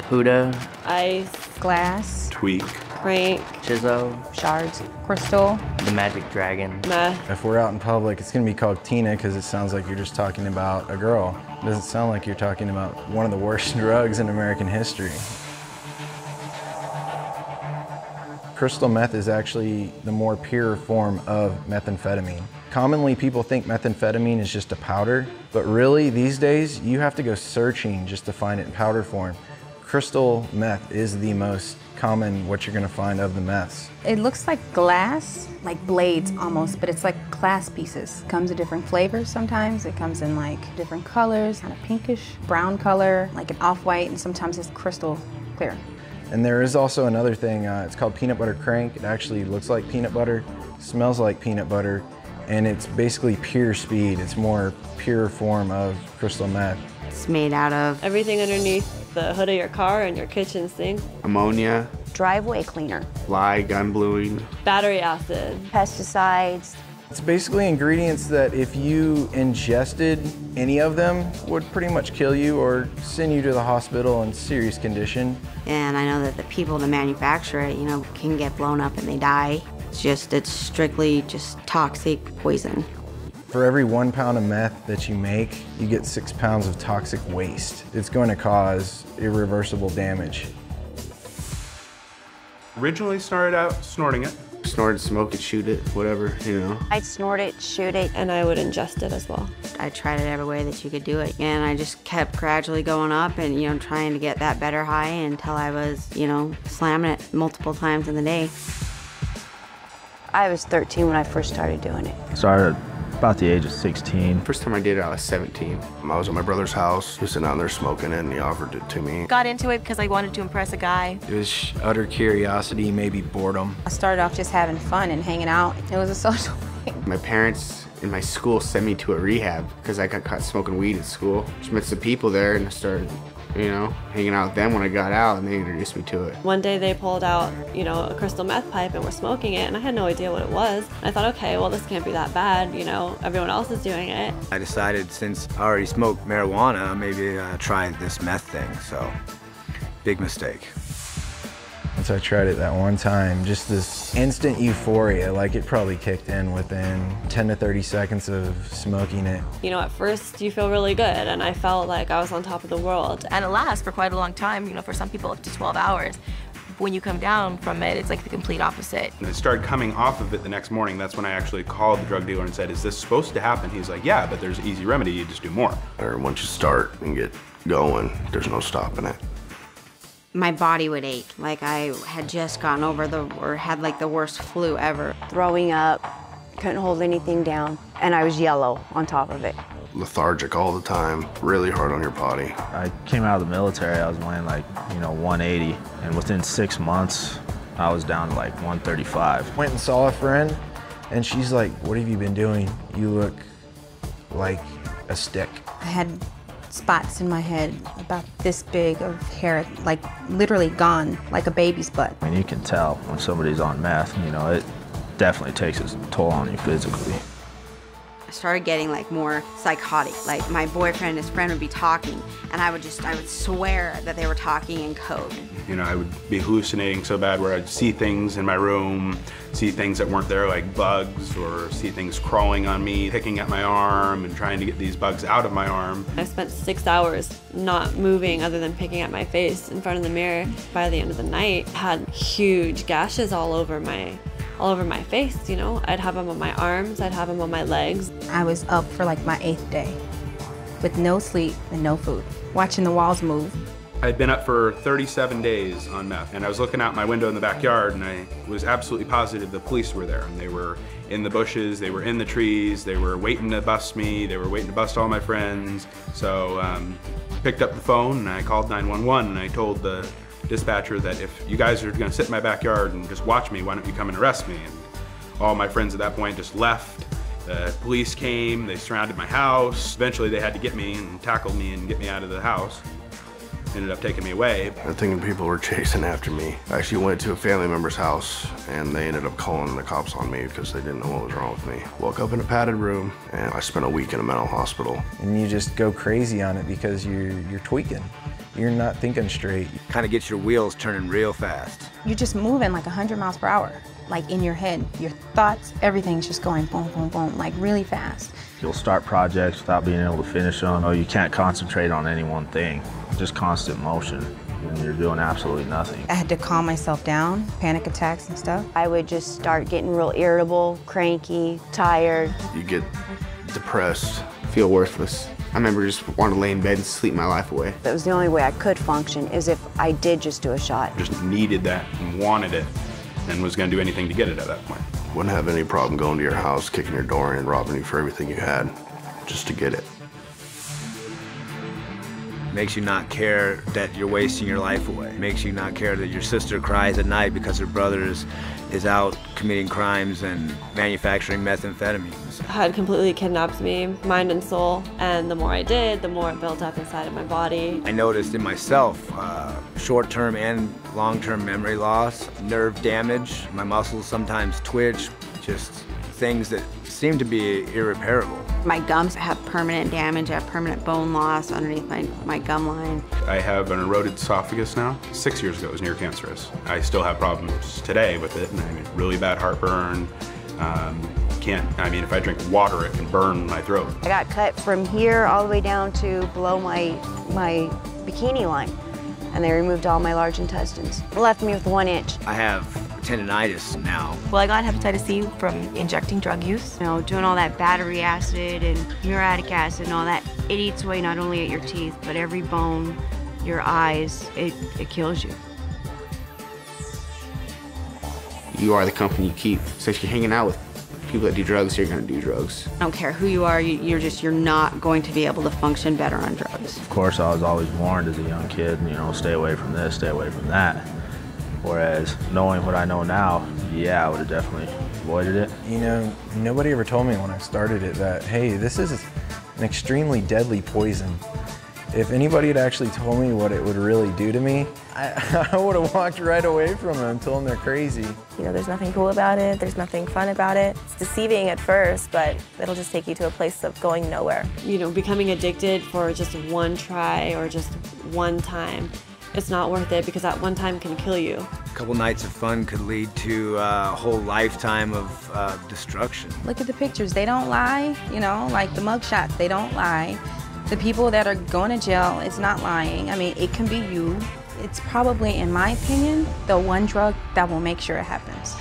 Huda, Ice, glass, Tweak, crank, Chizo, shards, crystal. the Magic Dragon. meth. If we're out in public, it's gonna be called Tina because it sounds like you're just talking about a girl. It doesn't sound like you're talking about one of the worst drugs in American history. Crystal meth is actually the more pure form of methamphetamine. Commonly, people think methamphetamine is just a powder, but really, these days, you have to go searching just to find it in powder form. Crystal meth is the most common what you're gonna find of the meths. It looks like glass, like blades almost, but it's like glass pieces. Comes in different flavors sometimes. It comes in like different colors, kind of pinkish, brown color, like an off-white, and sometimes it's crystal clear. And there is also another thing, it's called peanut butter crank. It actually looks like peanut butter, smells like peanut butter, and it's basically pure speed. It's more pure form of crystal meth. It's made out of Everything underneath the hood of your car and your kitchen sink. ammonia, Driveway cleaner. lye, gun bluing. Battery acid. pesticides. It's basically ingredients that if you ingested any of them would pretty much kill you or send you to the hospital in serious condition. And I know that the people that manufacture it, can get blown up and they die. It's strictly just toxic poison. For every 1 pound of meth that you make, you get 6 pounds of toxic waste. It's going to cause irreversible damage. Originally started out snorting it. Snort it, smoke it, shoot it, whatever, I'd snort it, shoot it. And I would ingest it as well. I tried it every way that you could do it. And I just kept gradually going up and, trying to get that better high until I was, slamming it multiple times in the day. I was 13 when I first started doing it. Started about the age of 16. First time I did it, I was 17. I was at my brother's house. He was sitting out there smoking it, and he offered it to me. Got into it because I wanted to impress a guy. It was utter curiosity, maybe boredom. I started off just having fun and hanging out. It was a social thing. My parents in my school sent me to a rehab because I got caught smoking weed at school. Just met some people there and I started, hanging out with them when I got out, and they introduced me to it. One day they pulled out, a crystal meth pipe and were smoking it, and I had no idea what it was. I thought, okay, well, this can't be that bad, everyone else is doing it. I decided since I already smoked marijuana, maybe try this meth thing, so big mistake. Once I tried it that one time, just this instant euphoria, like it probably kicked in within 10 to 30 seconds of smoking it. At first you feel really good, and I felt like I was on top of the world. And it lasts for quite a long time, for some people up to 12 hours. When you come down from it, it's like the complete opposite. And I started coming off of it the next morning. That's when I actually called the drug dealer and said, is this supposed to happen? He's like, yeah, but there's an easy remedy, you just do more. Or once you start and get going, there's no stopping it. My body would ache, like I had just gotten over had like the worst flu ever. Throwing up, couldn't hold anything down, and I was yellow on top of it. Lethargic all the time, really hard on your body. I came out of the military, I was weighing 180, and within 6 months, I was down to 135. Went and saw a friend, and she's like, what have you been doing? You look like a stick. I had spots in my head about this big of hair, literally gone, like a baby's butt. I mean, you can tell when somebody's on meth, it definitely takes its toll on you physically. I started getting more psychotic. Like my boyfriend and his friend would be talking, and I would swear that they were talking in code. I would be hallucinating so bad where I'd see things in my room, see things that weren't there like bugs, or see things crawling on me, picking at my arm and trying to get these bugs out of my arm. I spent 6 hours not moving other than picking at my face in front of the mirror. By the end of the night, I had huge gashes all over my face, I'd have them on my arms, I'd have them on my legs. I was up for my 8th day with no sleep and no food, watching the walls move. I'd been up for 37 days on meth, and I was looking out my window in the backyard, and I was absolutely positive the police were there, and they were in the bushes, they were in the trees, they were waiting to bust me, they were waiting to bust all my friends. So picked up the phone and I called 911, and I told the dispatcher that if you guys are gonna sit in my backyard and just watch me, why don't you come and arrest me? And all my friends at that point just left. The police came, they surrounded my house. Eventually they had to get me and tackle me and get me out of the house. Ended up taking me away. I'm thinking people were chasing after me. I actually went to a family member's house, and they ended up calling the cops on me because they didn't know what was wrong with me. Woke up in a padded room, and I spent a week in a mental hospital. And you just go crazy on it because you're tweaking. you're not thinking straight. Kind of gets your wheels turning real fast. You're just moving like 100 miles per hour, like in your head. Your thoughts, everything's just going boom, boom, boom, like really fast. You'll start projects without being able to finish them. Or you can't concentrate on any one thing. Just constant motion. And you're doing absolutely nothing. I had to calm myself down, panic attacks and stuff. I would just start getting real irritable, cranky, tired. You get depressed. Feel worthless. I remember just wanting to lay in bed and sleep my life away. That was the only way I could function, is if I did just do a shot. Just needed that and wanted it and was going to do anything to get it at that point. Wouldn't have any problem going to your house, kicking your door in, robbing you for everything you had, just to get it. Makes you not care that you're wasting your life away. Makes you not care that your sister cries at night because her brother is out committing crimes and manufacturing methamphetamines. Had completely kidnapped me, mind and soul, and the more I did, the more it built up inside of my body. I noticed in myself short-term and long-term memory loss, nerve damage, my muscles sometimes twitch, just things that seem to be irreparable. My gums have permanent damage. I have permanent bone loss underneath my gum line. I have an eroded esophagus now. 6 years ago, it was near cancerous. I still have problems today with it. I mean, really bad heartburn. If I drink water, it can burn my throat. I got cut from here all the way down to below my bikini line, and they removed all my large intestines. Left me with 1 inch. I have tendinitis now. Well, I got hepatitis C from injecting drug use. You know, doing all that battery acid and muriatic acid and all that, it eats away not only at your teeth, but every bone, your eyes, it kills you. You are the company you keep. So if you're hanging out with people that do drugs, you're gonna do drugs. I don't care who you are, you're not going to be able to function better on drugs. Of course, I was always warned as a young kid, you know, stay away from this, stay away from that. Whereas knowing what I know now, yeah, I would have definitely avoided it. You know, nobody ever told me when I started it that, hey, this is an extremely deadly poison. If anybody had actually told me what it would really do to me, I would have walked right away from them and told them they're crazy. You know, there's nothing cool about it, there's nothing fun about it. It's deceiving at first, but it'll just take you to a place of going nowhere. You know, becoming addicted for just one try or just one time, it's not worth it because that one time can kill you. A couple nights of fun could lead to a whole lifetime of destruction. Look at the pictures, they don't lie, you know, like the mug shots, they don't lie. The people that are going to jail, it's not lying. I mean, it can be you. It's probably, in my opinion, the one drug that will make sure it happens.